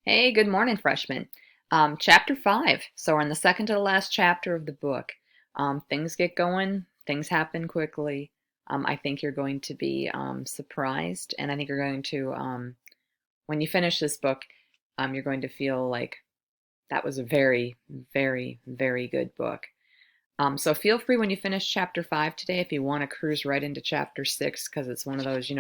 Hey, good morning, freshmen. Chapter 5. So we're in the second to the last chapter of the book. Things get going, things happen quickly. I think you're going to be surprised, and I think you're going to, when you finish this book, you're going to feel like that was a very, very, very good book. So feel free when you finish chapter 5 today if you want to cruise right into chapter 6 because it's one of those,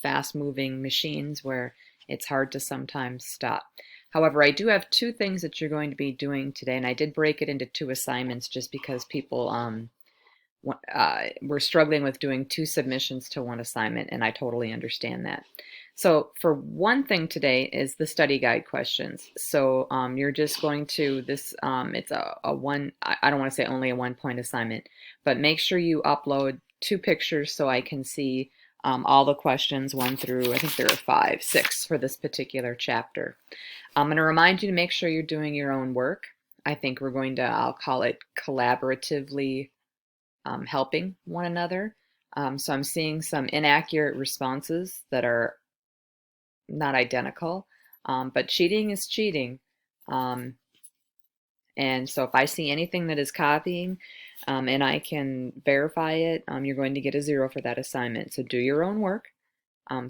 fast moving machines where it's hard to sometimes stop. However, I do have two things that you're going to be doing today, and I did break it into two assignments just because people we're struggling with doing two submissions to one assignment, and I totally understand that. So for one thing today is the study guide questions. So you're just going to it's a one, I don't want to say only a 1 point assignment, but make sure you upload two pictures so I can see all the questions one through, I think there are five, six for this particular chapter. I'm going to remind you to make sure you're doing your own work. I think I'll call it collaboratively helping one another. So I'm seeing some inaccurate responses that are not identical, but cheating is cheating. Um, and so if I see anything that is copying and I can verify it, you're going to get a 0 for that assignment. So do your own work.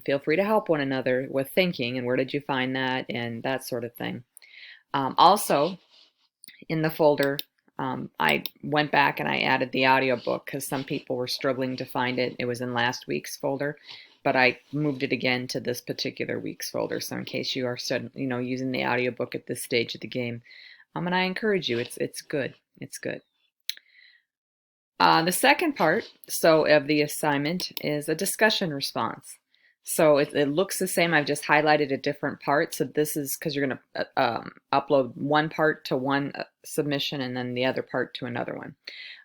Feel free to help one another with thinking and where did you find that and that sort of thing. Also, in the folder, I went back and I added the audiobook because some people were struggling to find it. It was in last week's folder, but I moved it again to this particular week's folder. So in case you are using the audiobook at this stage of the game, and I encourage you, it's good. It's good. The second part, of the assignment is a discussion response. So it looks the same. I've just highlighted a different part. So this is because you're going to upload one part to one submission and then the other part to another one.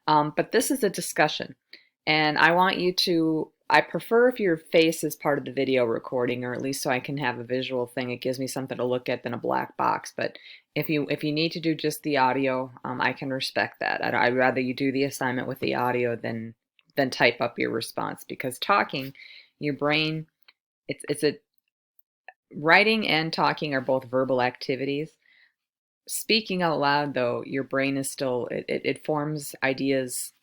But this is a discussion. And I want you to, I prefer if your face is part of the video recording, or at least so I can have a visual thing. It gives me something to look at than a black box. But if you need to do just the audio, I can respect that. I'd rather you do the assignment with the audio than type up your response, because talking, your brain, it's a writing and talking are both verbal activities. Speaking out loud, though, your brain is still it forms ideas.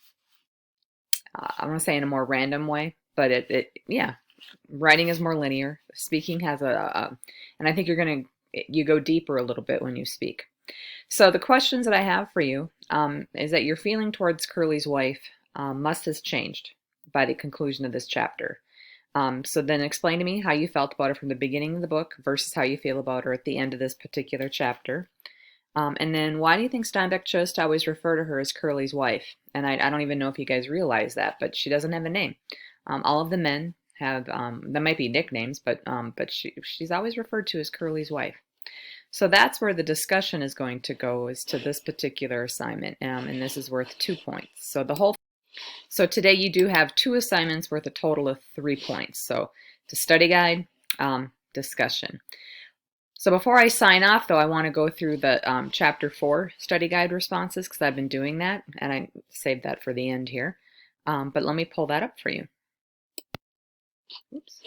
I want to say in a more random way, but yeah, writing is more linear. Speaking has and I think you go deeper a little bit when you speak. So the questions that I have for you is that your feeling towards Curly's wife must has changed by the conclusion of this chapter. So then explain to me how you felt about her from the beginning of the book versus how you feel about her at the end of this particular chapter. And then why do you think Steinbeck chose to always refer to her as Curly's wife? And I don't even know if you guys realize that, but she doesn't have a name. All of the men have, that might be nicknames, but she's always referred to as Curly's wife. So that's where the discussion is going to go, is to this particular assignment, and this is worth 2 points. So today you do have two assignments worth a total of 3 points. So the study guide, discussion. So before I sign off, though, I want to go through the Chapter 4 study guide responses because I've been doing that, and I saved that for the end here. But let me pull that up for you. Oops.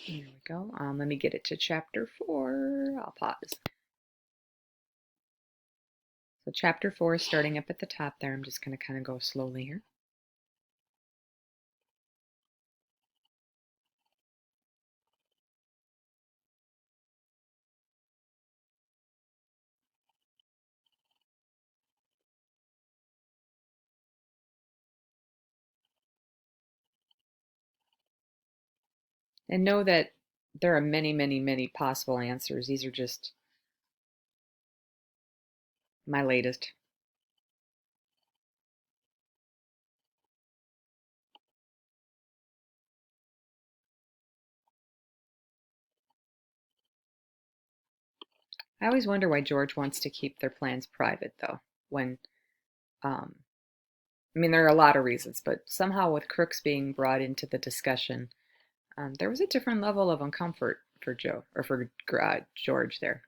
There we go. Let me get it to Chapter 4. I'll pause. So Chapter 4 is starting up at the top there. I'm just going to kind of go slowly here. And know that there are many, many, many possible answers. These are just my latest. I always wonder why George wants to keep their plans private, though, when, um, I mean, there are a lot of reasons, but somehow with Crooks being brought into the discussion, there was a different level of uncomfort for Joe, or for George there.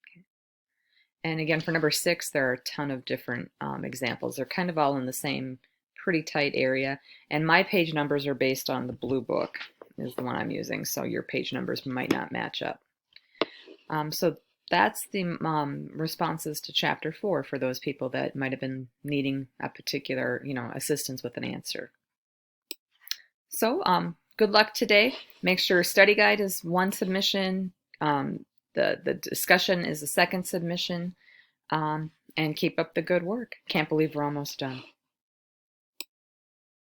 Okay. And again, for number 6, there are a ton of different examples. They're kind of all in the same pretty tight area. And my page numbers are based on the blue book, is the one I'm using, so your page numbers might not match up. So that's the responses to chapter 4 for those people that might have been needing a particular, assistance with an answer. So good luck today. Make sure study guide is one submission. The discussion is the second submission. And keep up the good work. Can't believe we're almost done.